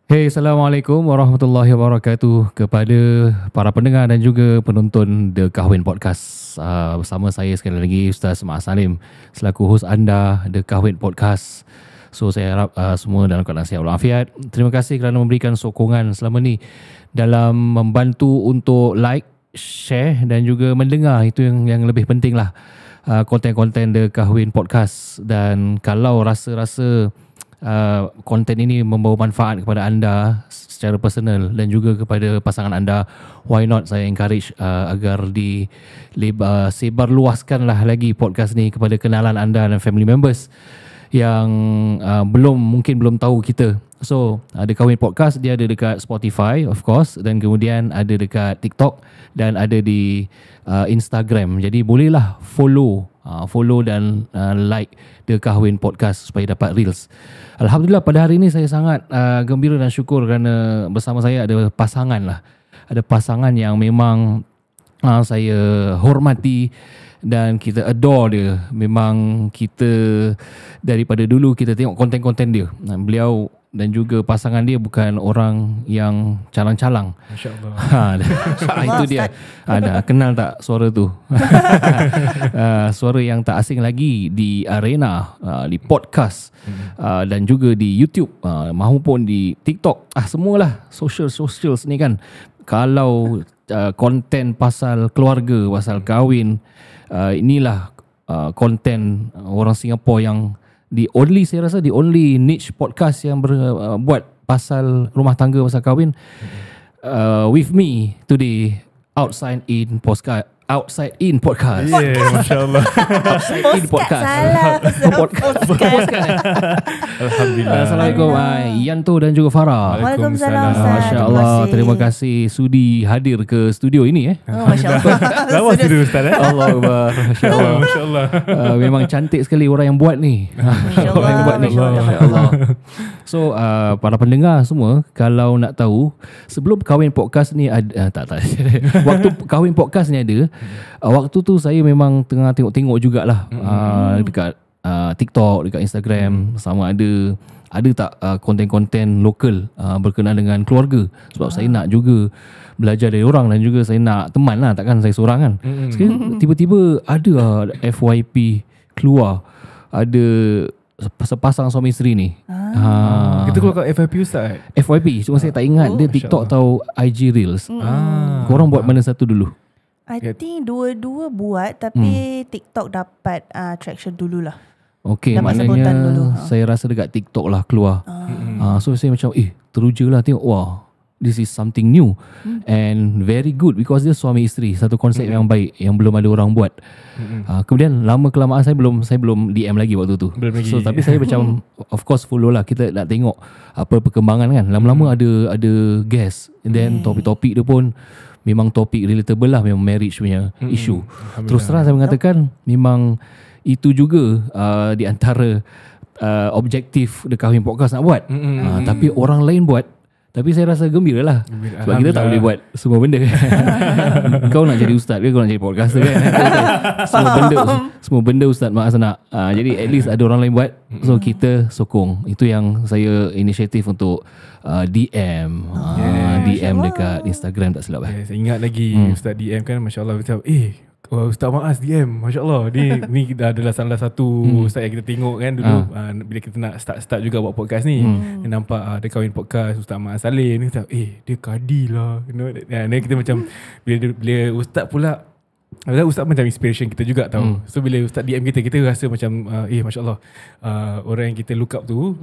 Hey, Assalamualaikum warahmatullahi wabarakatuh kepada para pendengar dan juga penonton The Kahwin Podcast. Bersama saya sekali lagi Ustaz Mak Salim selaku hos anda The Kahwin Podcast. So saya harap semua dalam keadaan sihat walafiat. Terima kasih kerana memberikan sokongan selama ni dalam membantu untuk like, share dan juga mendengar. Itu yang lebih penting lah, konten-konten The Kahwin Podcast. Dan kalau rasa-rasa konten ini membawa manfaat kepada anda secara personal dan juga kepada pasangan anda, why not saya encourage agar sebarluaskanlah lagi podcast ni kepada kenalan anda dan family members yang mungkin belum tahu kita. So, ada Kahwin Podcast, dia ada dekat Spotify of course, dan kemudian ada dekat TikTok dan ada di Instagram. Jadi bolehlah follow dan like The Kahwin Podcast supaya dapat reels. Alhamdulillah pada hari ini saya sangat gembira dan syukur kerana bersama saya ada pasangan lah. Ada pasangan yang memang saya hormati dan kita adore dia. Memang kita daripada dulu kita tengok konten-konten dia. Beliau dan juga pasangan dia bukan orang yang calang-calang. Masya-Allah. Itu dia. Dah kenal tak suara tu? Suara yang tak asing lagi di arena, di podcast dan juga di YouTube, mahupun di TikTok. Semualah socials ni kan. Kalau konten pasal keluarga, pasal kahwin, inilah konten orang Singapura yang saya rasa the only niche podcast yang buat pasal rumah tangga, pasal kahwin. With me today, Outside In Podcast. Yeah, masya-Allah. Outside In Podcast. Podcast. Alhamdulillah. Assalamualaikum Yanto dan juga Farah. Waalaikumsalam. Masya-Allah, terima kasih sudi hadir ke studio ini Masya-Allah. Lawa studio Ustaz Allahuakbar. Masya-Allah. Masya-Allah. Memang cantik sekali orang yang buat ni. Orang yang buat ni. Masya-Allah. So para pendengar semua, kalau nak tahu, sebelum Kahwin Podcast ni ada waktu Kahwin Podcast ni ada, waktu tu saya memang tengah tengok-tengok jugalah dekat TikTok, dekat Instagram, sama ada tak konten-konten lokal berkenaan dengan keluarga. Sebab saya nak juga belajar dari orang dan juga saya nak teman lah, takkan saya seorang kan. Sekarang tiba-tiba ada FYP keluar, ada sepasang suami isteri ni. Kita keluar kat FYP Ustaz. FYP, cuma saya tak ingat dia TikTok atau IG Reels. Korang buat mana satu dulu? I think dua-dua buat, tapi TikTok dapat traction dululah. Okay, dapat maknanya dulu. saya rasa dekat TikTok lah keluar. So saya macam teruja lah tengok, wah, this is something new and very good because dia suami isteri, satu konsep yang baik yang belum ada orang buat. Kemudian lama kelamaan saya belum DM lagi waktu tu. So tapi saya macam of course follow lah, kita nak tengok apa perkembangan kan. Lama-lama ada guest, and then topik-topik dia pun memang topik relatable lah, memang marriage punya isu. Terus terang saya mengatakan memang itu juga di antara objektif The Kahwin Podcast nak buat. Tapi orang lain buat, tapi saya rasa gembira lah. Sebab kita tak boleh buat semua benda. Kau nak jadi ustaz ke, kau nak jadi podcaster kan? Semua benda ustaz Mak nak. Jadi at least ada orang lain buat, so kita sokong. Itu yang saya inisiatif untuk DM DM dekat Instagram, tak silap. Saya ingat lagi Ustaz DM kan, masya-Allah, macam Ustaz Maaz DM, masya-Allah. Ni adalah salah satu ustaz yang kita tengok kan dulu bila kita nak start juga buat podcast ni. Nampak ada Kahwin Podcast Ustaz Maaz Salim ni, kita dia kadi lah, you know. Dan kita macam bila ustaz pula, ustaz macam inspiration kita juga tau. So bila ustaz DM kita rasa macam masya-Allah, orang yang kita look up tu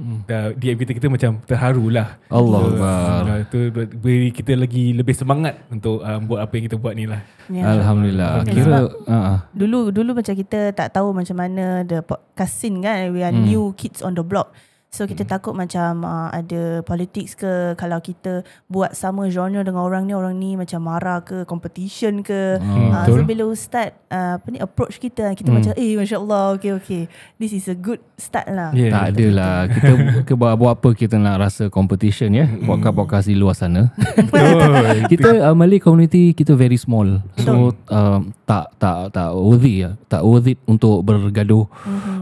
DM kita macam terharu lah. Allah Itu beri kita lagi lebih semangat untuk buat apa yang kita buat ni lah. Alhamdulillah. Kira dulu macam kita tak tahu macam mana the podcast scene kan. We are new kids on the block. So kita takut macam ada politics ke, kalau kita buat sama genre dengan orang ni macam marah ke, competition ke. So bila ustaz approach kita macam masya-Allah, okay, this is a good start lah. Tak adalah kita buat apa kita nak rasa competition ya. Podcast di luar sana. Kita Malay community kita very small. So tak worth it untuk bergaduh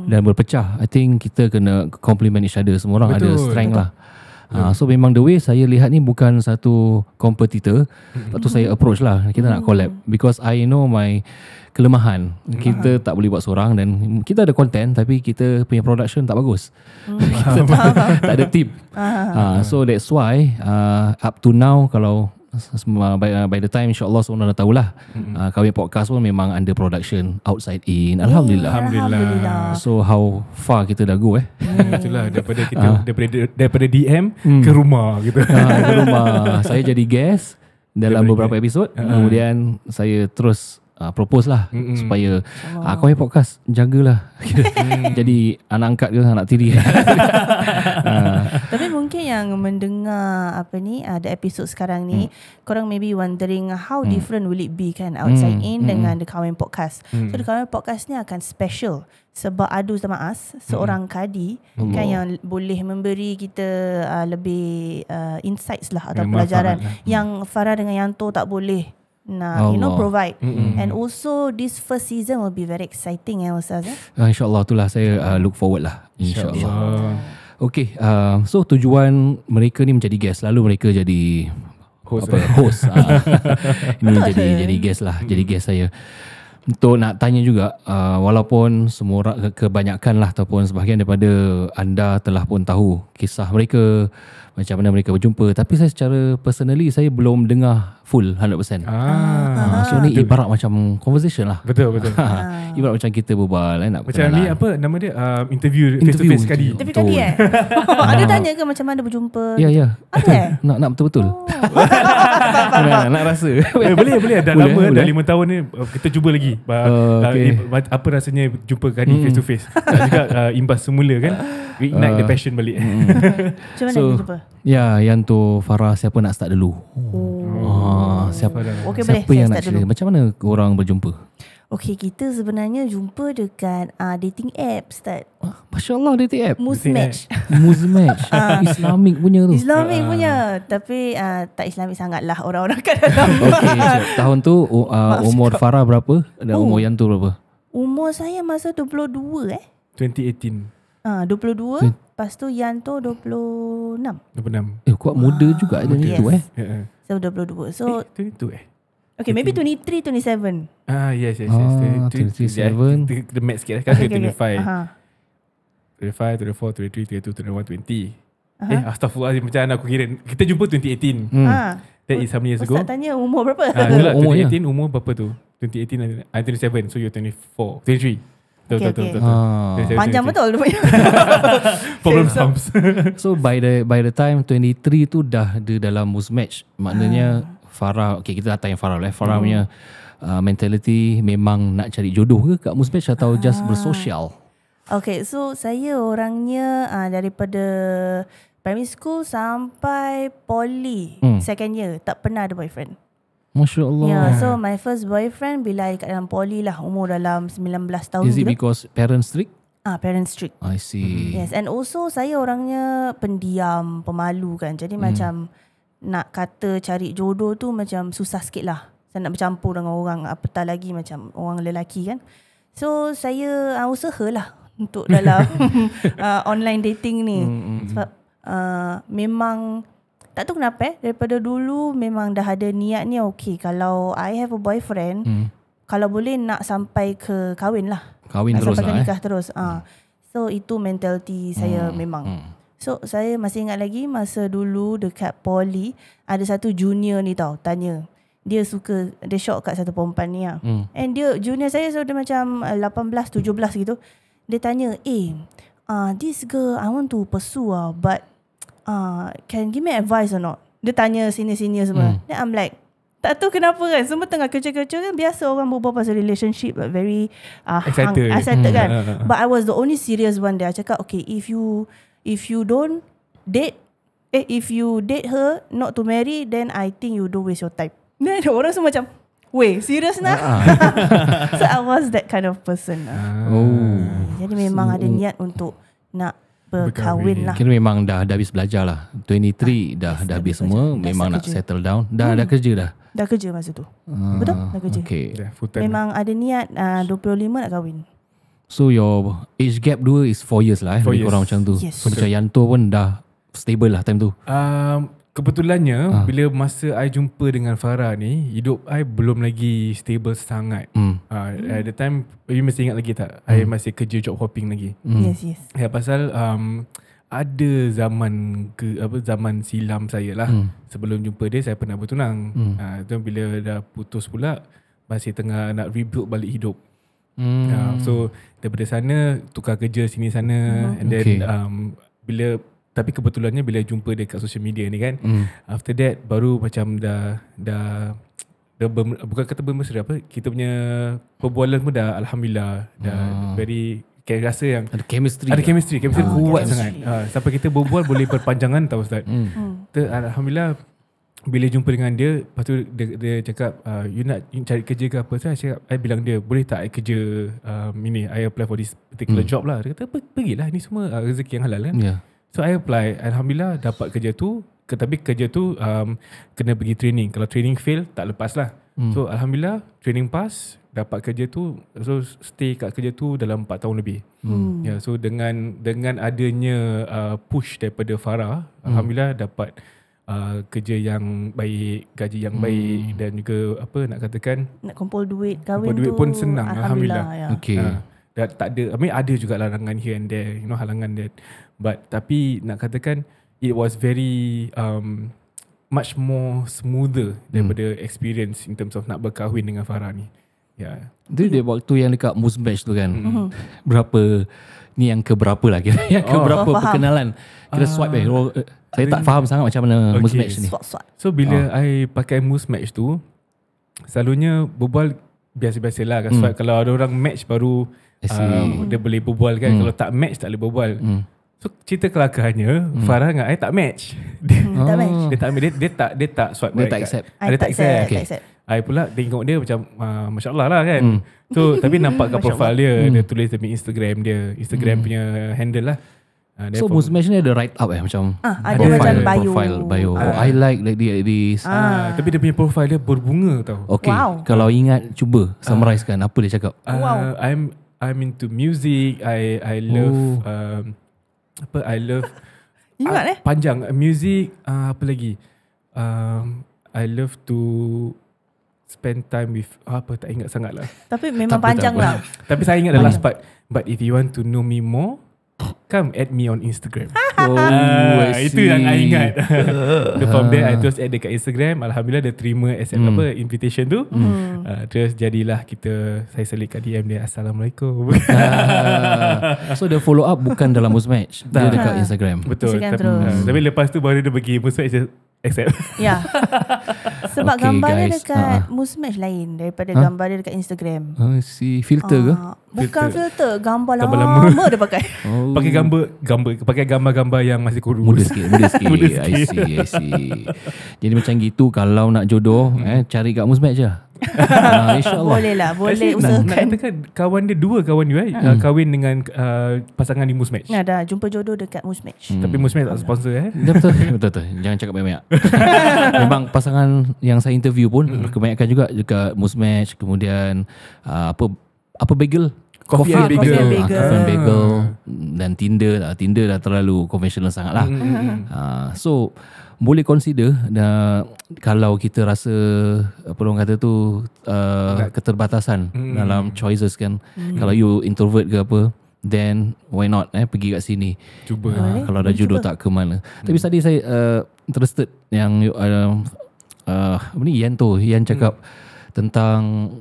dan berpecah. I think kita kena compliment each other. Semua orang ada strength lah. So memang the way saya lihat ni bukan satu kompetitor. Lepas tu saya approach lah, kita nak collab, because I know my kelemahan. Kita tak boleh buat seorang, dan kita ada content tapi kita punya production tak bagus. Kita tak ada tip. So that's why up to now, kalau by the time insyaAllah semua dah tahulah, Kahwin Podcast pun memang under production outside in. Alhamdulillah. So how far kita dah go Itulah daripada kita daripada DM ke rumah gitu. Ke rumah. Saya jadi guest dalam beberapa episod. Kemudian saya terus propose lah supaya Kahwin Podcast jagalah. Jadi anak angkat ke anak tiri. Tapi mungkin yang mendengar the episod sekarang ni, korang maybe wondering how different will it be kan outside in dengan The Kahwin Podcast. So The Kahwin Podcast ni akan special sebab Adu sama As, seorang kadi kan yang boleh memberi kita lebih insights lah atau pelajaran yang Farah dengan Yanto tak boleh provide. And also this first season will be very exciting Ustaz. InsyaAllah, itulah saya look forward lah, InsyaAllah. Okay, so tujuan mereka ni menjadi guest, lalu mereka jadi host. Ini jadi guest lah, jadi guest saya. Untuk nak tanya juga, walaupun semua orang, kebanyakan lah ataupun sebahagian daripada anda telah pun tahu kisah mereka, macam mana mereka berjumpa, tapi saya secara personally saya belum dengar full 100%. So ni ibarat macam conversation lah. Betul. Ibarat macam kita berbual nak macam kenalan. Ni apa nama dia, interview face to face kadi. Tapi kadi ada tanya ke macam mana berjumpa? Ya. Ada nak betul-betul. Nak rasa. Boleh dah lama, dah 5 tahun ni kita cuba lagi. Apa rasanya jumpa kadi face to face. Dan juga imbas semula kan, reignite the passion balik. Macam mana jumpa? Ya, yang tu Farah, siapa nak start dulu? Siapa yang nak cerita? Macam mana korang berjumpa? Okay, kita sebenarnya jumpa dekat dating app, Ustaz. Masya Allah, dating app. Muzmatch. Islamic punya tu. Islamic punya. Tapi tak Islamic sangat lah orang-orang kat dalam. Okay, tahun tu umur Farah berapa? Dan umur Yanto berapa? Umur saya masa 22 2018. 22. Lepas tu Yanto 26. Kuat muda juga ada itu So 22. So 22 okay, maybe 23, 27. Yes. 27. The max sikit kan, 25. 25, 24, 23, 32, 21, 20. Astaghfirullahaladzim, macam mana aku kira. Kita jumpa 2018. That is how many years ago? Ustaz tanya umur berapa? Itulah, 2018 umur berapa tu? 2018 I'm 27, so you're 24, 23. Betul. Panjang betul. Problem sums. So by the time 23 tu dah ada dalam Muzmatch. Maknanya Farah, okay, kita datang yang Farah lah. Farah punya mentality memang nak cari jodoh ke kat Muzmatch atau just bersosial? Okay, so saya orangnya daripada primary school sampai poly second year tak pernah ada boyfriend. Masya Allah. Yeah, so my first boyfriend bila kat dalam poly lah, umur dalam 19 tahun. Is it because parents strict? Parents strict. I see. Yes, and also saya orangnya pendiam, pemalu kan. Jadi macam nak kata cari jodoh tu macam susah sikit lah. Saya nak bercampur dengan orang, apatah lagi macam orang lelaki kan. So saya usahalah untuk dalam online dating ni. Sebab memang tak tahu kenapa daripada dulu memang dah ada niat ni, okay, kalau I have a boyfriend, kalau boleh nak sampai ke kahwin lah. Kahwin terus sampai lah ke nikah terus. So itu mentality saya memang. So saya masih ingat lagi masa dulu dekat poly, ada satu junior ni tau, tanya. Dia shock kat satu perempuan ni lah. And dia junior saya, so dia macam 18, 17 gitu. Dia tanya, this girl I want to pursue but can give me advice or not? Dia tanya senior-senior semua. Then I'm like, tak tahu kenapa kan, semua tengah kerja-kerja kan, biasa orang berbual pasal relationship like very excited kan. But I was the only serious one there. I cakap, okay, if you don't date, if you date her not to marry, then I think you don't waste your time. Then orang semua macam, weh, serious nah? So I was that kind of person. Jadi memang ada niat untuk nak berkahwin lah. Kira memang dah habis belajar lah. 23 dah habis semua. Memang nak settle down. Dah kerja dah? Dah kerja masa tu. Betul? Dah kerja. Okay. Memang ada niat 25 nak kahwin. So your age gap 2 is 4 years lah. 4 years. Korang macam tu. Yes. So macam Yanto pun dah stable lah time tu? Kebetulannya bila masa I jumpa dengan Farah ni, hidup I belum lagi stable sangat. At the time, you masih ingat lagi tak? I masih kerja job hopping lagi. Yes. Ya, pasal ada zaman silam saya lah. Sebelum jumpa dia saya pernah bertunang. Tu bila dah putus pula, masih tengah nak rebuild balik hidup. So daripada sana tukar kerja sini sana, and then tapi kebetulannya bila jumpa dia kat social media ni kan, after that baru macam dah bukan kata bermesra, apa, kita punya perbualan pun dah alhamdulillah dah very, kayak rasa yang ada chemistry kuat sangat. Sampai kita berbual boleh berpanjangan tau Ustaz. Alhamdulillah bila jumpa dengan dia, lepas tu dia cakap you nak cari kerja ke apa. Saya cakap, I bilang dia, boleh tak I kerja ini, I apply for this particular job lah. Dia kata pergilah, ni semua rezeki yang halal kan. So I apply, alhamdulillah dapat kerja tu. Tapi kerja tu kena pergi training. Kalau training fail, tak lepas lah. So alhamdulillah training pass, dapat kerja tu. So stay kat kerja tu dalam 4 tahun lebih. So dengan adanya push daripada Farah, alhamdulillah dapat kerja yang baik, gaji yang baik, dan juga apa nak katakan, nak kumpul duit kahwin tu pun senang, alhamdulillah. Tak ada, ada juga halangan here and there, halangan that, but tapi nak katakan it was very much more smoother daripada experience in terms of nak berkahwin dengan Farah ni. Dia waktu yang dekat Muzmatch tu kan, berapa ni, yang keberapa lah kira, yang keberapa perkenalan, kira swipe saya tak faham sangat macam mana Muzmatch ni. So bila I pakai Muzmatch tu, selalunya berbual biasa-biasalah kan. Swipe, kalau ada orang match baru dia boleh berbual kan. Kalau tak match tak boleh berbual. So cerita kelakarnya, Farah dengan I tak match. Dia tak swipe, dia tak accept. Dia tak accept. I pula tengok dia macam Masya Allah lah kan. So tapi nampak kat profile dia tulis demi Instagram dia, Instagram punya handle lah. So Muzmatch ni ada write up macam ada macam bio. I like this. Tapi dia punya profile dia berbunga tau. Okay, kalau ingat cuba summarizekan apa dia cakap. I'm into music. I love I love ingat panjang music, apa lagi, I love to spend time with apa, tak ingat sangat lah. Tapi memang panjang lah. Tapi saya ingat the last part. But if you want to know me more, come add me on Instagram. Itu yang I ingat. So from there I terus add dekat Instagram. Alhamdulillah dia terima invitation tu. Terus jadilah saya selitkan DM dia, Assalamualaikum. So dia follow up bukan dalam Muzmatch, dia dekat Instagram. Betul. Tapi lepas tu baru dia pergi Muzmatch, dia accept. Ya. Sebab okay, gambar dia dekat Muzmatch lain daripada gambar dia dekat Instagram. Si filter ke? Bukan filter, gambar lama dia pakai. Pakai gambar-gambar yang masih kurus. Muda sikit. I see. Jadi macam gitu, kalau nak jodoh cari kat Muzmatch je. InsyaAllah. Boleh lah, boleh usahakan. Nak katakan kawan dia, 2 kawan dia kahwin dengan pasangan di Muzmatch. Dah jumpa jodoh dekat Muzmatch. Tapi Muzmatch tak sponsor Betul. Jangan cakap banyak-banyak. Memang pasangan yang saya interview pun kebanyakan juga dekat Muzmatch. Kemudian apa bagel? Coffee and bagel. Dan Tinder dah terlalu conventional sangat lah. So boleh consider kalau kita rasa apa orang kata tu keterbatasan dalam choices kan. Kalau you introvert ke apa, then why not pergi kat sini, cuba. Kalau dah jodoh tak ke mana. Tapi tadi saya interested yang Ian cakap tentang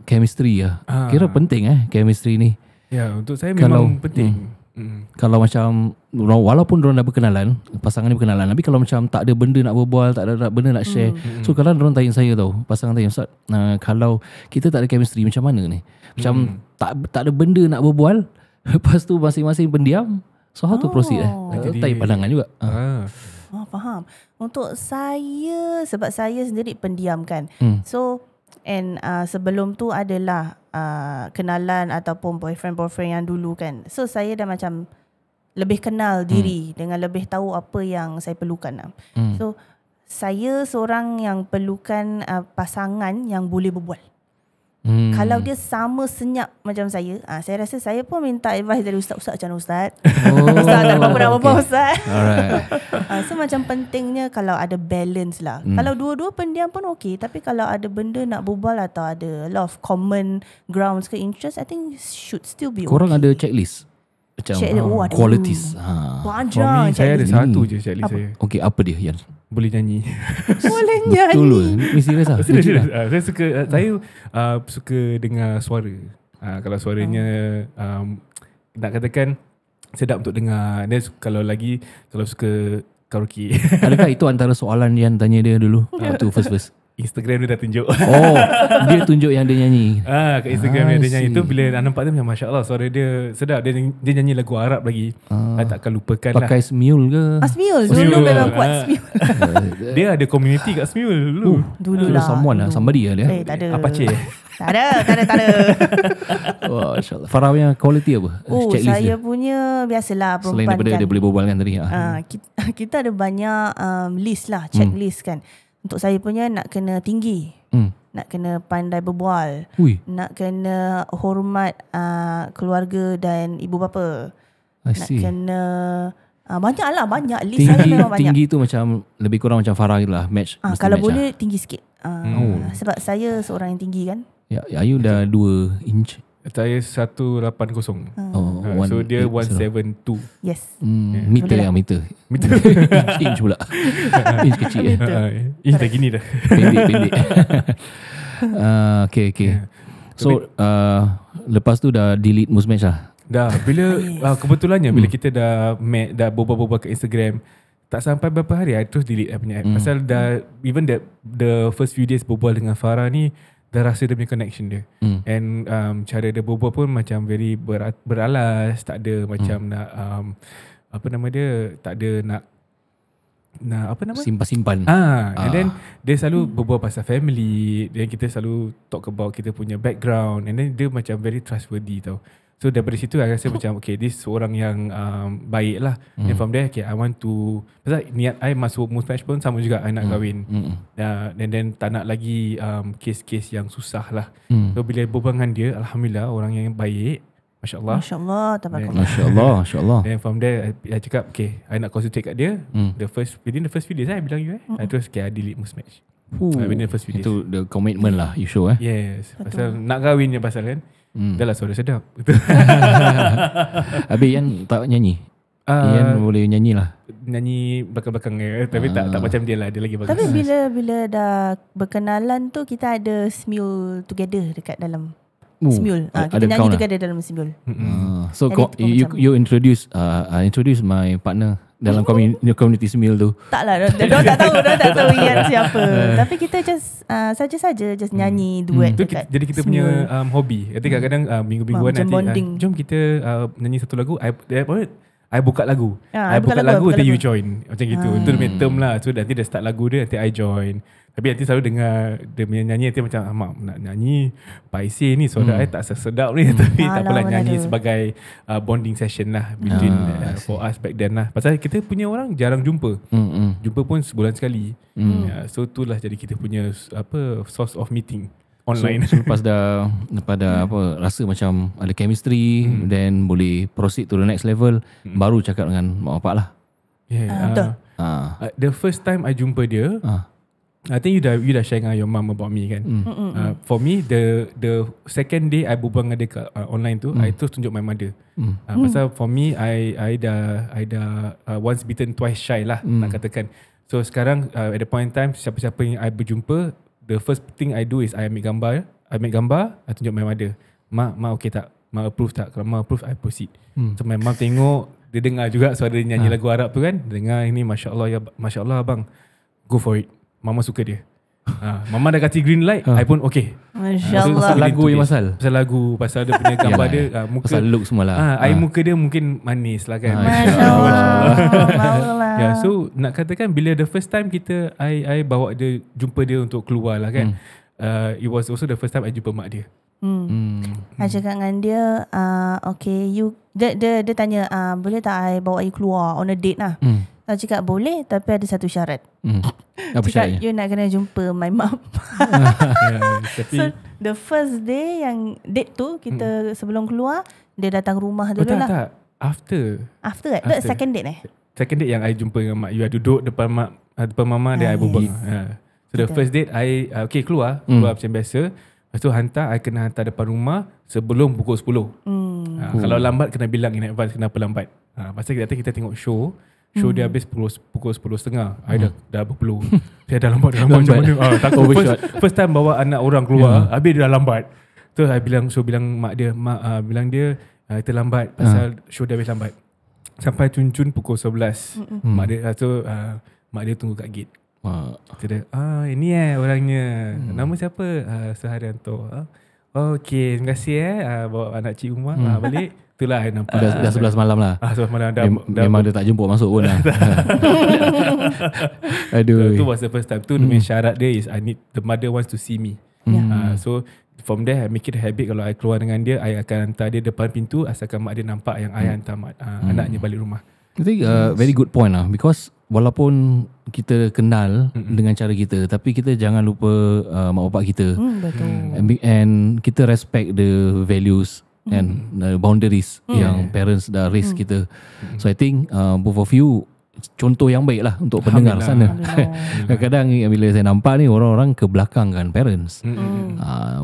chemistry lah. Kira penting chemistry ni. Ya, untuk saya memang penting. Kalau macam walaupun diorang dah berkenalan, pasangan ni berkenalan, tapi kalau macam tak ada benda nak berbual, tak ada benda nak share, so kadang diorang tanya saya pasangan tanya, Ustaz, kalau kita tak ada chemistry macam mana ni? Macam tak ada benda nak berbual, lepas tu masing-masing pendiam, so how to proceed? Tanya pandangan juga. Faham. Untuk saya, sebab saya sendiri pendiam kan, so and sebelum tu adalah kenalan ataupun boyfriend yang dulu kan. So saya dah macam lebih kenal diri dengan lebih tahu apa yang saya perlukan. So saya seorang yang perlukan pasangan yang boleh berbual. Kalau dia sama senyap macam saya rasa saya pun minta advice dari ustaz-ustaz macam Ustaz. Ustaz tak ada apa-apa nak berbual Ustaz. Alright. So macam pentingnya kalau ada balance lah. Kalau dua-dua pendiam pun okey, tapi kalau ada benda nak berbual atau ada a lot of common grounds ke interest, I think should still be Korang okay. ada checklist macam ada. qualities. For Panjang me, saya ada checklist. satu je checklist saya. Okay, apa dia Yan? Boleh nyanyi. Boleh Betul nyanyi. ke? Ni serius lah. Serius. Saya suka saya suka dengar suara. Kalau suaranya nak katakan sedap untuk dengar. Dan kalau suka karaoke. Adakah itu antara soalan Yan tanya dia dulu? Waktu first. Instagram dia dah tunjuk. Oh, dia tunjuk yang dia nyanyi. Kat Instagram dia see. nyanyi tu, bila nampak dia macam Masya Allah, suara dia sedap. Dia nyanyi lagu Arab lagi. Saya takkan lupakan lah. Pakai Smule ke? Smule. Smule. Dulu memang kuat Smule. Dia ada community kat Smule dulu. Dulu Kira lah. someone lah, somebody lah dia. Tak ada. Apache. Tak ada. Wah, insyaAllah. Farah punya quality apa? Checklist Saya dia. punya biasalah perempuan Selain daripada kan. dia boleh berbual kan tadi. Kita ada banyak list lah, checklist kan. Untuk saya punya nak kena tinggi, nak kena pandai berbual, Ui, nak kena hormat keluarga dan ibu bapa, I nak see. kena banyak list saya memang banyak. Tinggi tu macam lebih kurang macam Farah gitu lah. Match. mesti Kalau match boleh tinggi sikit. Sebab saya seorang yang tinggi kan. lah. Ayu dah 2 inch. Saya 180. So dia 172. Yes. Meter Boleh yang meter. Meter. Inch pula. Inch kecil. Ini dah gini dah. Pendek. Okay. So lepas tu dah delete Muzmatch lah. Dah bila kebetulannya bila kita dah berbual-bual kat Instagram, tak sampai berapa hari I terus delete punya app. Pasal dah even the first few days berbual dengan Farah ni, dah rasa dia punya connection dia. And cara dia berbual pun macam very beralas, tak ada macam nak apa nama dia, tak ada nak apa nama? Simpan-simpan. And then dia selalu berbual pasal family, dan kita selalu talk about kita punya background, and then dia macam very trustworthy tau. So daripada situ I rasa macam okay, this seorang yang baik lah. And from there okay, I want to, pasal niat I masuk Muzmatch pun sama juga, I nak kahwin. And then tak nak lagi kes-kes yang susah lah. So bila berbual dengan dia, Alhamdulillah orang yang baik, Masya Allah. Masya Allah. Then from there I cakap okay, I nak concentrate kat dia. Within the first few days I bilang you I terus okay, I delete Muzmatch. Within the first few days. Itu the commitment lah you show Yes. Pasal nak kahwin je pasal kan. Dah lah suara sedap. Habis Yan tak nyanyi? Yan boleh nyanyi lah. Nyanyi belakang-belakang tapi tak macam dia lah. Dia lagi bagus. Tapi bila dah berkenalan tu, kita ada Smule together dekat dalam Smule. Kita nyanyi together dalam Smule. So you introduce my partner dalam community Smule tu. Taklah, dia tak tahu Ian siapa. Tapi kita just saja-saja just nyanyi duet tu dekat jadi kita punya hobi. Nanti kadang-kadang minggu-mingguan macam nanti bonding. jom kita nyanyi satu lagu. I buka lagu. I buka buka lagu, nanti lagu. you join. Macam gitu. Itu dia punya term lah. So nanti dia start lagu dia, nanti I join. Tapi nanti selalu dengar dia punya nyanyi, nanti macam mak nak nyanyi paisi ni suara I tak sedap ni. Tapi tak apalah, nyanyi sebagai bonding session lah between for us back then lah. Pasal kita punya orang jarang jumpa. Jumpa pun sebulan sekali. So itulah jadi kita punya source of meeting online. So lepas dah rasa macam ada chemistry, then boleh proceed to the next level, baru cakap dengan mak bapak lah. Yeah. The first time I jumpa dia, I think you dah share dengan your mum about me kan. For me the second day I berbual dengan dia online tu, I terus tunjuk my mother. Pasal for me I dah once bitten twice shy lah, nak katakan. So sekarang at the point in time, siapa-siapa yang I berjumpa, the first thing I do is I ambil gambar, I tunjuk my mother. Mak okay tak? Mak approve tak? Kalau mak approve, I proceed. So my mom tengok, dia dengar juga suara dia nyanyi lagu Arab tu kan. Dengar ini Masya Allah ya, Masya Allah abang, go for it. Mama suka dia. Mama dah kasih green light, I pun okay. Masya Allah. Pasal lagu yang pasal pasal dia punya gambar dia, muka, pasal look semua lah. air muka dia mungkin manis lah kan. Masya Allah. So nak katakan bila the first time I bawa dia, jumpa dia untuk keluar lah kan. It was also the first time I jumpa mak dia. I cakap dengan dia, okay, dia tanya, boleh tak I bawa you keluar on a date lah. Saya cakap boleh, tapi ada satu syarat. Apa Cakap syaratnya? you nak kena jumpa my mom. Tapi The first day yang date tu kita sebelum keluar, dia datang rumah dulu lah. Tak. After Second date Second date yang I jumpa dengan mak you, I duduk depan mama dan I berbual. So the first date I keluar macam biasa. Lepas tu I kena hantar depan rumah sebelum pukul 10. Kalau lambat kena bilang in advance kenapa lambat. Pasal kita tengok show dia habis pukul 10.30. I dah berpeluh. Saya dah lambat macam mana. Takut first time bawa anak orang keluar, habis dia dah lambat. Tu I bilang mak dia, bilang dia kita lambat pasal show dia habis lambat. Sampai cun-cun pukul 11. Mak dia tunggu kat gate. Dia ini orangnya. Nama siapa? Suharyanto. Okay, terima kasih bawa anak cik Umar balik. Itulah I nampak. Dah 11 malam lah. 11 malam memang dia tak jemput masuk pun lah. Aduh. Itu was the first time. Tu main syarat dia is the mother wants to see me. So from there I make it a habit, kalau I keluar dengan dia, I akan hantar dia depan pintu asalkan mak dia nampak yang I hantar anaknya balik rumah. I think very good point lah, because walaupun kita kenal dengan cara kita, tapi kita jangan lupa mak bapak kita. Betul. And kita respect the values and boundaries yang parents dah raise kita. So I think both of you contoh yang baik lah untuk pendengar sana. Kadang-kadang bila saya nampak ni orang-orang ke belakang kan parents.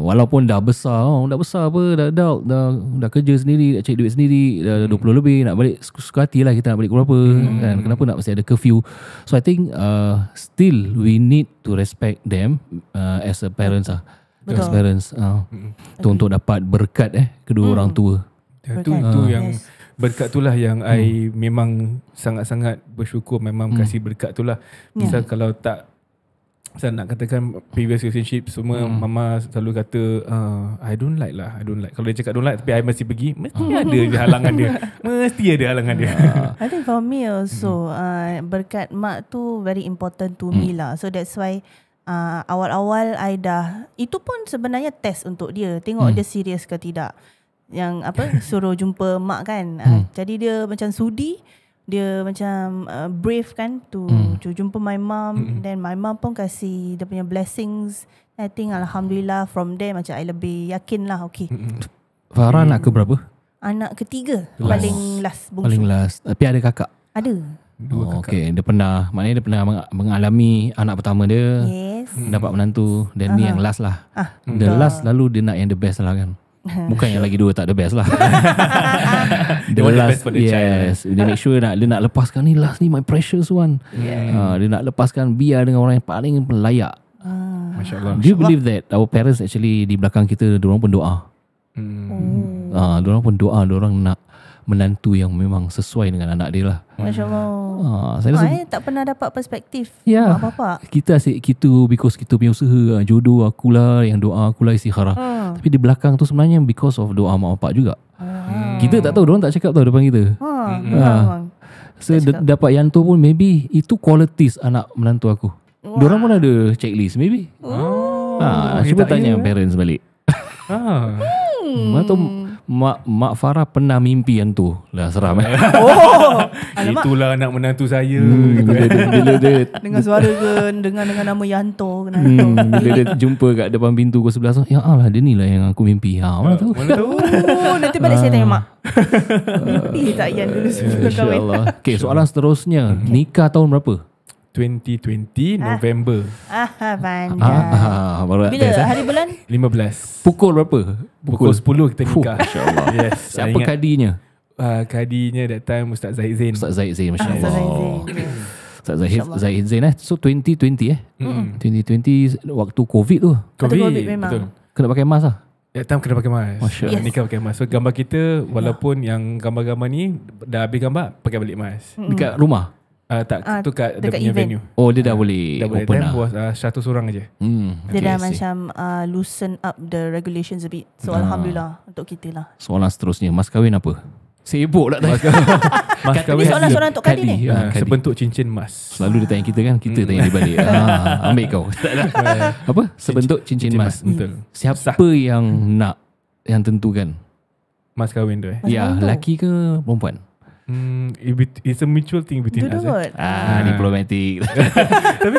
Walaupun dah besar apa, dah adult, dah kerja sendiri, dah cari duit sendiri, dah 20 lebih, nak balik suka hati lah kita nak balik pukul berapa kan. Kenapa nak mesti ada curfew. So I think still we need to respect them as a parents lah. As parents untuk dapat berkat kedua orang tua. Itu yang berkat itulah yang I memang sangat-sangat bersyukur, memang kasih berkat itulah. Misal kalau tak, saya nak katakan previous relationship semua, mama selalu kata I don't like. Kalau dia cakap don't like tapi I mesti pergi, mesti ada je halangan dia. Mesti ada halangan dia. I think for me also berkat mak tu very important to me lah. So that's why awal-awal I dah, itu pun sebenarnya test untuk dia, tengok dia serius ke tidak. Yang suruh jumpa mak kan. Jadi dia macam sudi, dia macam brave kan to jumpa my mom. Then my mom pun kasih dia punya blessings. I think alhamdulillah from there macam I lebih yakin lah. Okay, Farah anak ke berapa? Anak ketiga, paling last, bungsu. Paling last. Tapi ada kakak? Ada. Dua kakak. Okay, maknanya dia pernah mengalami anak pertama dia, dapat menantu, dan ni yang last lah. The last lalu dia nak yang the best lah kan. Bukan yang lagi dua tak the best lah. The best for the child. Dia make sure dia nak lepaskan ni last ni, my precious one. Dia nak lepaskan biar dengan orang yang paling layak. Masya Allah. Do you believe that our parents actually di belakang kita, diorang pun doa? Diorang pun doa, diorang nak menantu yang memang sesuai dengan anak dia lah. Masya Allah. Saya rasa tak pernah dapat perspektif mak bapak. Kita asyik gitu because kita punya usaha, jodoh akulah yang doa, akulah istikharah. Tapi di belakang tu sebenarnya because of doa mak bapak juga. Kita tak tahu, diorang tak cakap tau depan kita. So dapat yang tu pun maybe itu qualities anak menantu aku. Diorang pun ada checklist maybe. Cuba tanya parents balik. Atau Mak Farah pernah mimpi yang tu lah, seram Itulah anak menantu saya. Bila dia dengan suara ke, dengan nama Yanto, bila dia jumpa kat depan pintu ke sebelah tu, ya Allah, dia ni lah yang aku mimpi. Mana tahu. Nanti balik saya tanya mak, mimpi tak Yan dulu sebelum kahwin. Okay, soalan seterusnya, nikah tahun berapa? 2020 November. Panjang. Bila hari bulan? 15. Pukul berapa? Pukul 10 kita nikah. InsyaAllah. Yes. Siapa kadinya? Kadinya that time Ustaz Zaid Zain. Ustaz Zaid Zain, Masya Allah. Ustaz Zaid Zain So 2020 2020 waktu COVID tu. COVID memang. Betul. Kena pakai mask lah. That time kena pakai mask. Masya Allah. Nikah pakai mask. So gambar kita walaupun yang gambar-gambar ni dah habis gambar, pakai balik mask. Dekat rumah? Tu kat dia punya event. venue. Oh, dia dah boleh open lah. Buat 100 orang aja. Dia dah macam loosen up the regulations a bit. So alhamdulillah untuk kita lah. Soalan seterusnya, mas kahwin apa? Sibuk tak tanya. Mas kahwin Ini soalan-soalan untuk kadi ni. Sebentuk cincin emas. Selalu dia tanya kita kan, kita tanya dia balik. Ambil kau. Apa? Sebentuk cincin emas. Betul. Siapa yang nak, yang tentukan? Mas kahwin tu Ya, lelaki ke perempuan? It's a mutual thing between us. Diplomatik. Tapi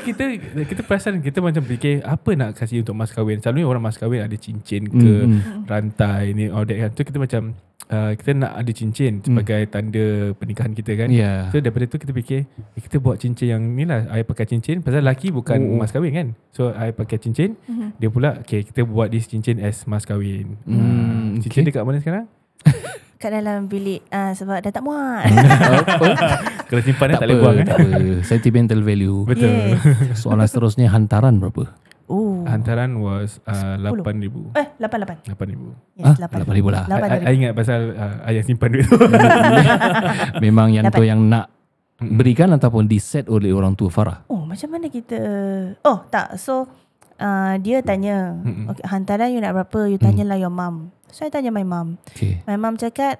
kita perasan, kita macam fikir apa nak kasih untuk mas kahwin. Selalunya orang mas kahwin ada cincin ke, rantai ni, all that kan. So kita macam kita nak ada cincin sebagai tanda pernikahan kita kan. So daripada tu kita fikir kita buat cincin yang ni lah. I pakai cincin, pasal lelaki bukan mas kahwin kan. So I pakai cincin, dia pula kita buat this cincin as mas kahwin. Cincin dekat mana sekarang? Kat dalam bilik sebab dah tak muat. Kalau simpan tak boleh buang tak apa. Sentimental value. Betul. Soalan seterusnya, hantaran berapa? Hantaran was 8,000. 8,000. 8,000. Yes, 8,000 lah. I ingat pasal ayah simpan duit tu. Memang yang tu yang nak berikan ataupun diset oleh orang tua Farah? Macam mana kita... tak. So dia tanya, okay, hantaran you nak berapa? You tanyalah your mum. So I tanya my mum. My mum cakap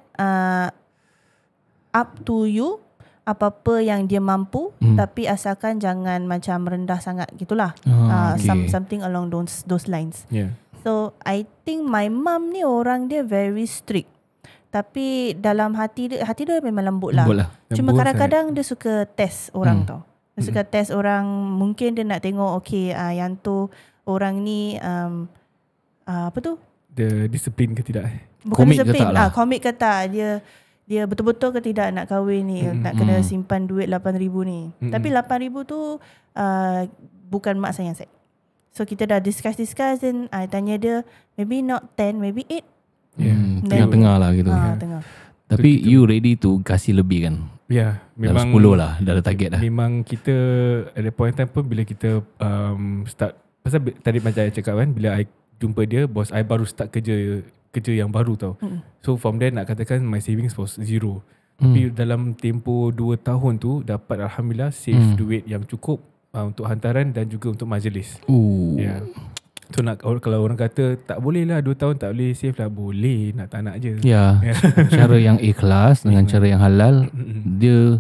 up to you, apa-apa yang dia mampu, tapi asalkan jangan macam rendah sangat gitulah. Something along those lines. So I think my mum ni orang dia very strict. Tapi dalam hati dia memang lembut lah. Cuma kadang-kadang dia suka test orang tau. Dia suka test orang. Mungkin dia nak tengok yang tu orang ni apa tu? Dia disiplin ke tidak? Bukan komik disiplin. ke tak lah? Komik ke tak? Dia betul-betul ke tidak nak kahwin ni, nak kena simpan duit 8,000 ni. Tapi 8,000 tu bukan mak saya yang set. So kita dah discuss dan I tanya dia, maybe not 10, maybe 8. Tengah-tengah lah gitu. Tengah. Tapi you ready to kasih lebih kan? Memang dalam 10 lah, dah ada target dah. Memang kita at the point time pun bila kita start, pasal tadi macam saya cakap kan, bila I jumpa dia, bos I baru start kerja yang baru tau. So from there nak katakan my savings was zero. Tapi dalam tempoh 2 tahun tu dapat alhamdulillah save duit yang cukup untuk hantaran dan juga untuk majlis. So kalau orang kata tak boleh lah 2 tahun tak boleh save lah, boleh, nak tak nak je. Cara yang ikhlas dengan cara yang halal. Dia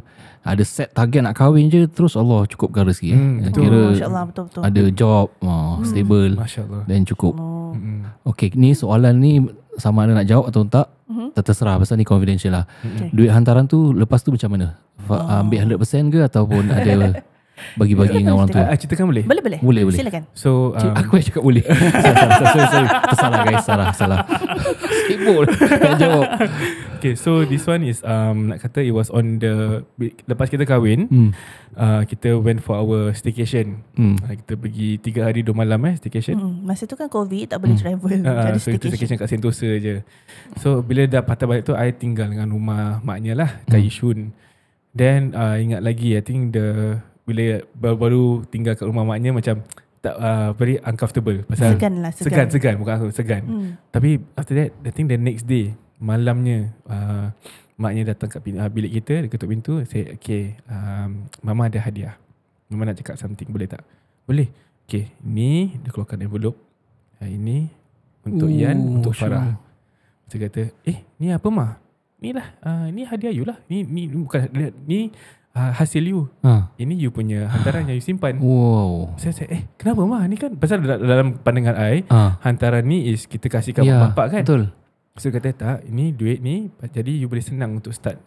ada set target nak kahwin je, terus Allah cukupkan rezeki. Kira Masya Allah, betul-betul. ada job stable, Masya Allah, dan cukup. Okay, ni soalan ni sama ada nak jawab atau tak, terserah pasal ni confidential lah. Duit hantaran tu lepas tu macam mana? Ambil 100% ke ataupun ada bagi-bagi dengan orang tua? Ceritakan boleh? Boleh. Silakan. So aku yang cakap boleh. Sorry. Salah guys, salah. Sibuk nak jawab. Okay, so this one is nak kata it was on the lepas kita kahwin, kita went for our staycation. Kita pergi 3 hari 2 malam staycation. Masa tu kan COVID, tak boleh travel. Jadi so kita staycation kat Sentosa je. So bila dah patah balik tu, I tinggal dengan rumah maknya lah kat Yishun. Then ingat lagi, I think bila baru tinggal kat rumah maknya macam tak very uncomfortable pasal segan bukan aku segan. Tapi after that, I think the next day malamnya maknya datang kat bilik kita, dia ketuk pintu, say okay, mama ada hadiah, mama nak cakap something, boleh tak? Boleh. Okay, ni dia keluarkan envelope, ini untuk Ian, untuk Farah. Saya kata, ni apa mah? Ni lah, ni hadiah you lah, ni bukan, ni hasil you. Ini you punya hantaran yang you simpan. Saya cakap, kenapa mah? Ni kan pasal dalam pandangan I, hantaran ni is kita kasihkan bapak kan. Betul. So kata tak, ini duit ni, jadi you boleh senang untuk start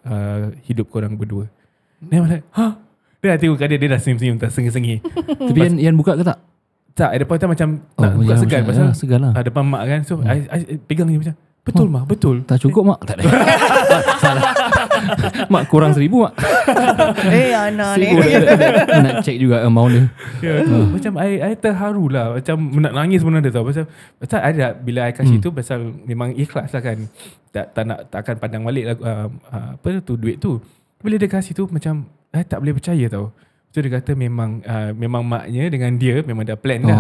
hidup korang berdua. Then I'm like, dia tengok dia dah senyum-senyum, tak sengi-sengi. Tapi Ian buka ke tak? Tak, ada point macam nak buka segan pasal segan lah. Depan mak kan. So I pegang ni macam, betul mah, betul. Tak cukup mak? Tak ada. Salah. Mak kurang 1,000 mak. Anak ni. Nak check juga amount dia. Macam I terharu lah. Macam nak nangis pun ada tau. Pasal ada bila I kasih tu, pasal memang ikhlas lah kan. Tak akan pandang balik lah, apa tu duit tu. Bila dia kasih tu macam I tak boleh percaya tau. So dia kata memang maknya dengan dia memang dah plan dah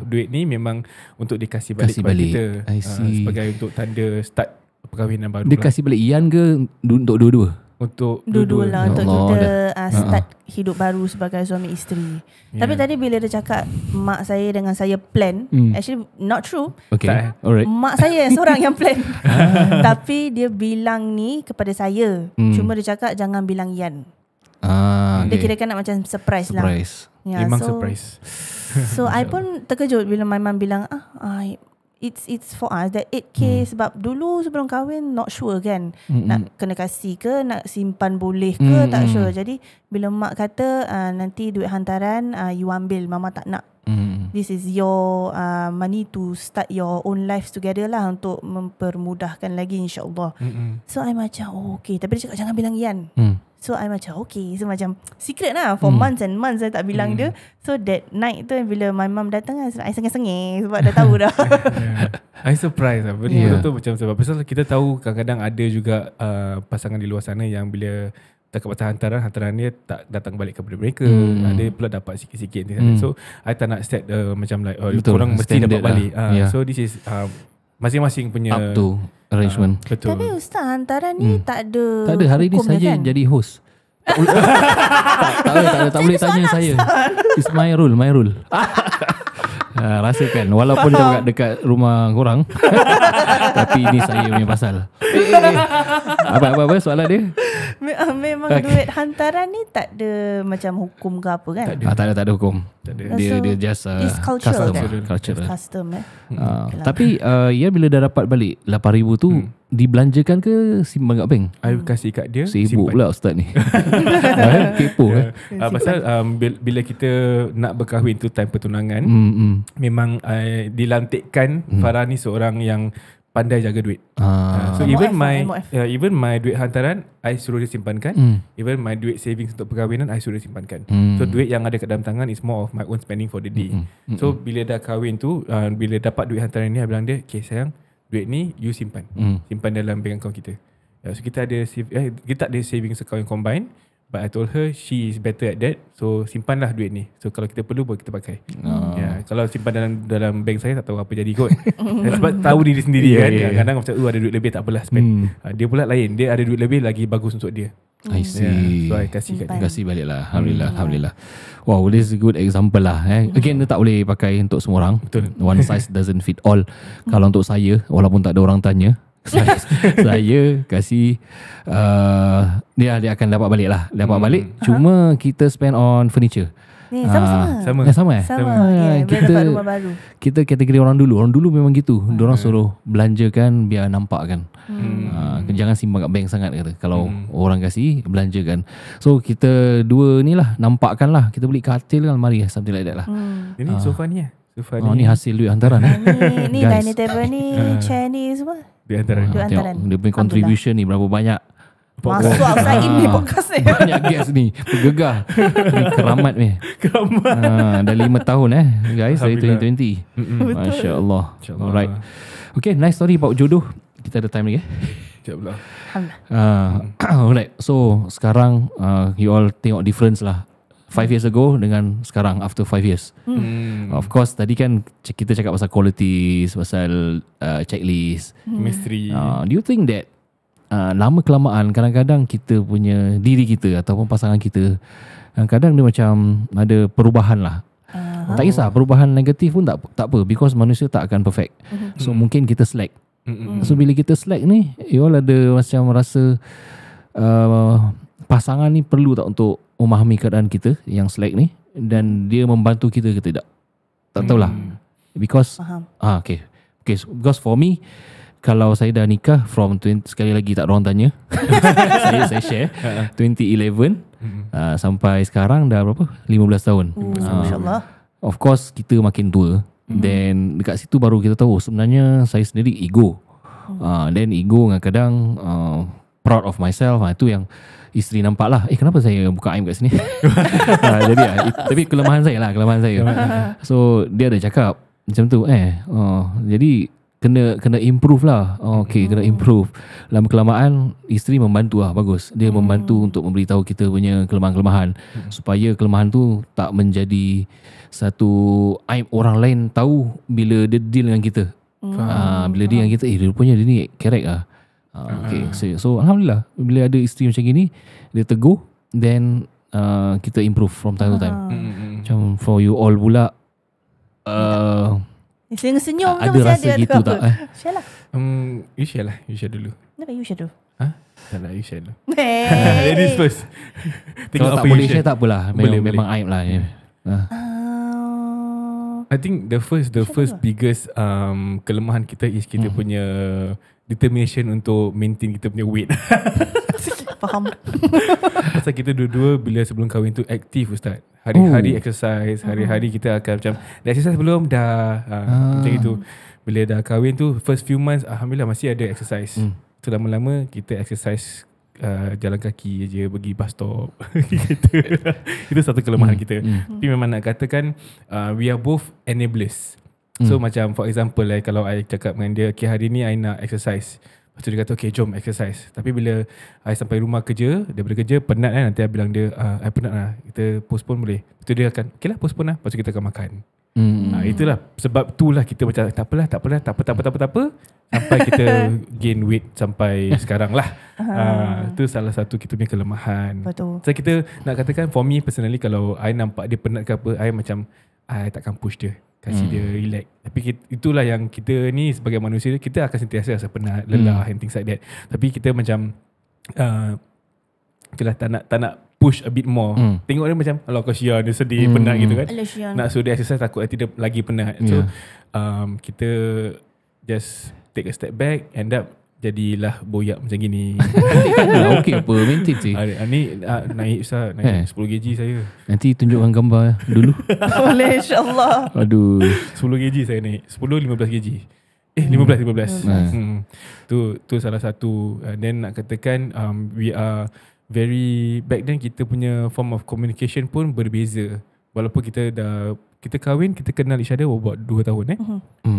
duit ni memang untuk dikasih balik kepada kita, sebagai untuk tanda start perkahwinan baru. Dia kasih balik Ian ke untuk dua-dua? Untuk dua-dua lah, untuk kita start hidup baru sebagai suami isteri. Tapi tadi bila dia cakap mak saya dengan saya plan, actually not true. Okay, alright. Mak saya seorang yang plan. Tapi dia bilang ni kepada saya. Cuma dia cakap jangan bilang Ian. Dia kira-kira nak macam surprise lah. Memang surprise. So I pun terkejut bila my mum bilang it's for us that 8K sebab dulu sebelum kahwin not sure kan nak kena kasih ke, nak simpan boleh ke, tak sure. Jadi bila mak kata nanti duit hantaran you ambil, mama tak nak. This is your money to start your own lives together lah, untuk mempermudahkan lagi insyaAllah. So I macam okay, tapi dia cakap jangan bilang Ian. So I macam okay. So macam secret lah for months and months saya tak bilang dia. So that night tu bila my mum datang I sengih-sengih sebab dah tahu dah. I surprise lah. Betul tu macam sebab pasal kita tahu kadang-kadang ada juga pasangan di luar sana yang bila takat patah hantaran dia tak datang balik kepada mereka. Ada pula dapat sikit-sikit di sana. So I tak nak set macam like korang mesti dapat balik. So this is masing-masing punya up to arrangement. Betul. Tapi Ustaz, hantaran ni tak ada hari ni hukumnya saja kan? jadi host. tak boleh tanya saya. It's my rule. Rasakan walaupun dekat rumah korang tapi ini saya punya pasal. Apa soalan dia? Memang duit hantaran ni tak ada macam hukum ke apa kan? Tak ada hukum. Dia just it's cultural custom. Custom Tapi ya bila dah dapat balik 8,000 tu dibelanjakan ke simpan kat bank? I kasih kat dia. Sibuk pula ustaz ni. Kepo Pasal bila kita nak berkahwin tu time pertunangan, memang dilantikkan Farah ni seorang yang pandai jaga duit. So even my duit hantaran I suruh dia simpankan. Even my duit savings untuk perkahwinan I suruh dia simpankan. So duit yang ada kat dalam tangan is more of my own spending for the day. So bila dah kahwin tu, bila dapat duit hantaran ni I bilang dia, okay sayang, duit ni you simpan. Simpan dalam bank account kita. So kita tak ada savings account yang combine. But I told her she is better at that. So simpanlah duit ni. So kalau kita perlu baru kita pakai. Kalau simpan dalam bank saya tak tahu apa jadi kot. Sebab tahu diri sendiri kan. Kadang-kadang macam ada duit lebih tak apalah spend. Dia pula lain. Dia ada duit lebih lagi bagus untuk dia. I see. So I kasih kat dia. Kasih balik lah. Alhamdulillah. Wow, this is a good example lah. Again, dia tak boleh pakai untuk semua orang. Betul. One size doesn't fit all. Kalau untuk saya, walaupun tak ada orang tanya, saya kasih dia akan dapat balik lah. Cuma kita spend on furniture. Ni sama. Sama. Bila dapat rumah baru. Kita kategori orang dulu memang gitu. Diorang suruh belanjakan biar nampak kan. Jangan simpan kat bank sangat kata. Kalau orang kasih belanjakan. So kita dua ni lah, nampakkan lah. Kita beli katil kan, almari something like that lah. Ini sofa ni ni hasil duit hantaran. Ni dining table ni, chair ni semua. Duit hantaran. Dia punya contribution ni berapa banyak. Masuk outside in ni podcast ni. Banyak guest ni, bergegar. Ni keramat ni. Dah 5 tahun guys, dari 2020. Masya Allah. Alright. Okay, nice story about jodoh. Kita ada time lagi Sekejap pula. Alright, so sekarang you all tengok difference lah 5 years ago dengan sekarang after 5 years. Of course tadi kan kita cakap pasal qualities, pasal checklist, chemistry. Do you think that lama kelamaan kadang-kadang kita punya diri kita ataupun pasangan kita kadang dia macam ada perubahan lah. Tak kisah perubahan negatif pun tak apa, because manusia tak akan perfect. So mungkin kita slack. So bila kita slack ni, you all ada macam rasa pasangan ni perlu tak untuk memahami keadaan kita yang slack ni, dan dia membantu kita ke tidak? Tak tahulah. Because okay, because for me, kalau saya dah nikah from 20, sekali lagi tak ada orang tanya. saya share 2011 sampai sekarang dah berapa? 15 tahun. Masya-Allah. Of course kita makin tua. Then dekat situ baru kita tahu sebenarnya saya sendiri ego. Then ego kadang proud of myself. Itu yang isteri nampak lah. Kenapa saya buka aib kat sini? Jadi tapi kelemahan saya. So dia ada cakap macam tu. Jadi kena improve lah. Okay, kena improve. Lama kelamaan isteri membantu lah. Bagus. Dia membantu untuk memberitahu kita punya kelemahan-kelemahan, supaya kelemahan tu tak menjadi satu aib orang lain tahu bila dia deal dengan kita. Bila dia dengan kita, rupanya dia ni kerek lah. Okay, so alhamdulillah bila ada isteri macam gini, dia tegur, then kita improve from time to time. Macam for you all pula, senyum ada rasa gitu tak? Share lah. You share lah. You share dulu. Kenapa you share dulu? Tak nak, you share dulu. Hey. Ladies first. Kalau tak boleh share tak apalah. Memang aib lah. I think the first biggest kelemahan kita is kita punya determination untuk maintain kita punya weight. Faham. Pasal kita dua-dua bila sebelum kahwin tu aktif Ustaz. Hari-hari exercise, hari-hari kita akan macam dah exercise belum? Dah. Macam itu. Bila dah kahwin tu first few months alhamdulillah masih ada exercise. Tu lama-lama kita exercise jalan kaki je, pergi bus stop. Itu satu kelemahan kita. Tapi memang nak katakan we are both enablers. So macam for example kalau I cakap dengan dia, okay hari ni I nak exercise. Lepas tu dia kata okay jom exercise. Tapi bila I sampai rumah kerja, daripada kerja penat kan, nanti I bilang dia I penat lah, kita postpone boleh. Lepas tu dia akan okay lah postpone lah. Lepas tu kita akan makan. Itulah sebab itulah kita macam tak apa sampai kita gain weight sampai sekarang lah. Itu salah satu kita punya kelemahan. Betul. So kita nak katakan for me personally, kalau I nampak dia penat ke apa, I macam I takkan push dia, kasih dia relax. Tapi itulah yang kita ni sebagai manusia, kita akan sentiasa rasa penat, lelah and things like that. Tapi kita macam tak nak push a bit more. Tengok dia macam alah kasihan, dia sedih, penat gitu kan. Nak suruh dia exercise takut nanti dia lagi penat. So kita just take a step back, end up jadilah boyak macam gini. Nanti kan dah okey apa maintain sih. Ni naik Ustaz, naik 10 kg saya. Nanti tunjukkan gambar dulu. Boleh insyaAllah. Aduh, 10 kg saya naik. 10-15 kg. 15. Tu salah satu. Then nak katakan we are very, back then kita punya form of communication pun berbeza. Walaupun kita kahwin, kita kenal each other about 2 tahun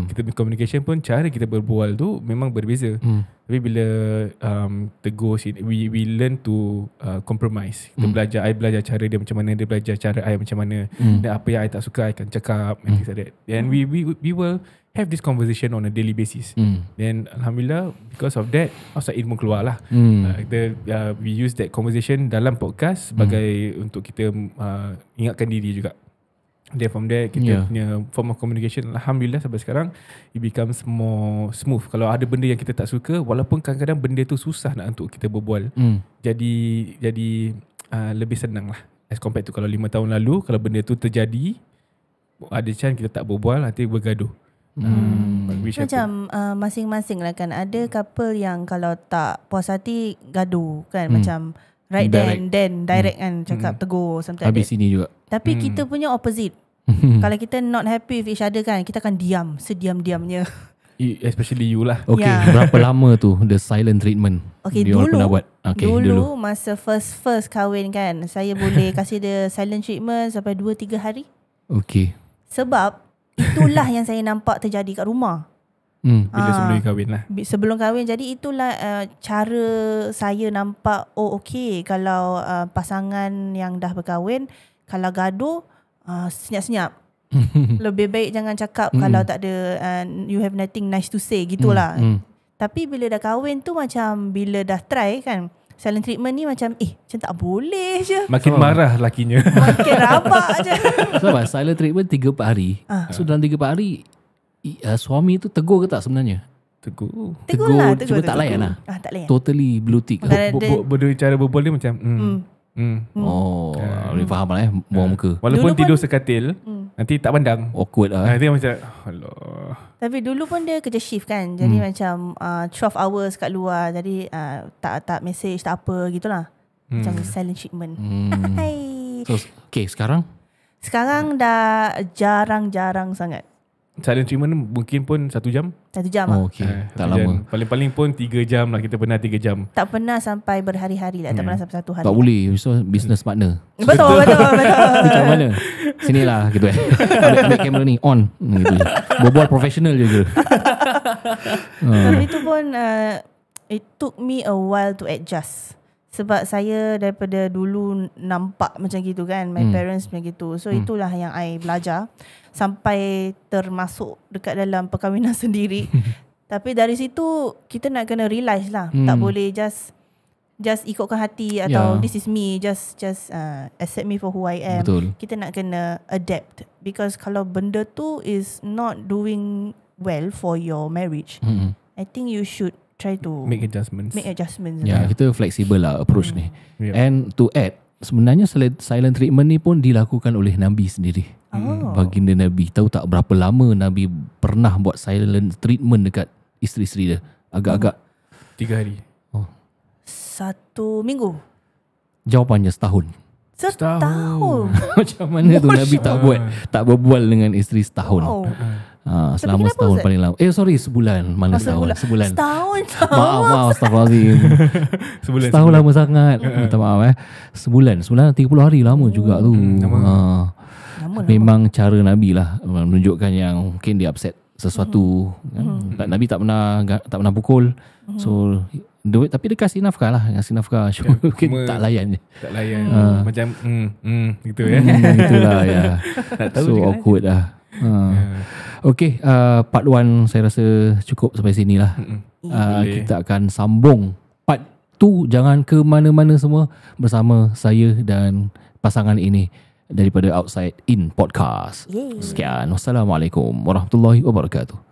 kita punya communication pun, cara kita berbual tu memang berbeza. Tapi bila tegur, we learn to compromise. Kita I belajar cara dia macam mana, dia belajar cara I macam mana. Dan apa yang I tak suka I akan cakap and things like that. And we will have this conversation on a daily basis. Then alhamdulillah because of that outside ilmu keluar lah. We use that conversation dalam podcast sebagai untuk kita ingatkan diri juga. Then from there kita punya form of communication alhamdulillah sampai sekarang it becomes more smooth. Kalau ada benda yang kita tak suka, walaupun kadang-kadang benda tu susah nak untuk kita berbual, jadi lebih senang lah as compared to kalau 5 tahun lalu, kalau benda tu terjadi ada chance kita tak berbual, nanti bergaduh. Macam masing-masing lah kan. Ada couple yang kalau tak puas hati gaduh kan, macam right then direct kan, cakap tegur something habis sini juga. Tapi kita punya opposite. Kalau kita not happy with each other kan, kita akan diam, sediam-diamnya. Especially you lah. Okay, berapa lama tu the silent treatment? Okay, dulu masa first kahwin kan, saya boleh kasih dia silent treatment sampai 2-3 hari. Okay. Sebab itulah yang saya nampak terjadi kat rumah. Bila sebelum kahwin lah. Sebelum kahwin. Jadi itulah cara saya nampak, okay, kalau pasangan yang dah berkahwin, kalau gaduh, senyap-senyap. Lebih baik jangan cakap kalau tak ada you have nothing nice to say gitulah. Tapi bila dah kahwin tu, macam bila dah try kan silent treatment ni, macam macam tak boleh je. Makin marah lakinya. Makin rabak je. Sebab silent treatment 3-4 hari. So dalam 3-4 hari suami tu tegur ke tak sebenarnya? Tegur cuma tak layan lah. Tak layan. Totally blue tick. Cara berbual dia macam boleh faham lah buang muka. Walaupun dulu tidur sekatil, nanti tak pandang, awkward lah. Nanti macam alah. Tapi dulu pun dia kerja shift kan. Jadi macam 12 hours kat luar. Jadi tak message, tak apa gitulah. Macam silent treatment. So, okay, sekarang dah jarang-jarang sangat. Silent treatment mungkin pun 1 jam. 1 jam lah. Okay, tak lama. Paling-paling pun 3 jam lah. Kita pernah 3 jam. Tak pernah sampai berhari-hari lah. Tak pernah sampai 1 hari. Tak boleh. So business partner. Betul. Macam mana? Sinilah gitu ambil kamera ni on gitu. Berbual profesional je ke. Tapi itu pun it took me a while to adjust. Sebab saya daripada dulu nampak macam gitu kan, my parents macam gitu. So itulah yang I belajar sampai termasuk dekat dalam perkahwinan sendiri. Tapi dari situ kita nak kena realize lah, tak boleh just ikutkan hati atau this is me, just accept me for who I am. Betul. Kita nak kena adapt, because kalau benda tu is not doing well for your marriage, I think you should try to make adjustments. Ya, kita flexible lah approach ni. And to add, sebenarnya silent treatment ni pun dilakukan oleh Nabi sendiri. Baginda Nabi. Tahu tak berapa lama Nabi pernah buat silent treatment dekat isteri-isteri dia? Agak-agak 3 hari. 1 minggu. Jawapannya setahun. Setahun. Macam mana tu Nabi tak berbual dengan isteri setahun. Wow. Selama kenapa, setahun Ustaz? paling lama. Sebulan. Mana setahun? Sebulan. Setahun. Maaf, astagfirullahaladzim. Sebulan. Setahun lama sangat. Minta maaf Sebulan 30 hari lama juga tu. Lama. Memang cara Nabi lah menunjukkan yang mungkin dia upset sesuatu. Nabi tak pernah pukul. So tapi dia kasih nafkah lah. Kasih nafkah. Mungkin tak layan je. Tak layan. Macam gitu ya. Itulah ya. So awkward lah. Okay, part 1 saya rasa cukup sampai sini lah. Kita akan sambung part 2. Jangan ke mana-mana semua bersama saya dan pasangan ini daripada Outside In Podcast. Sekian. Wassalamualaikum warahmatullahi wabarakatuh.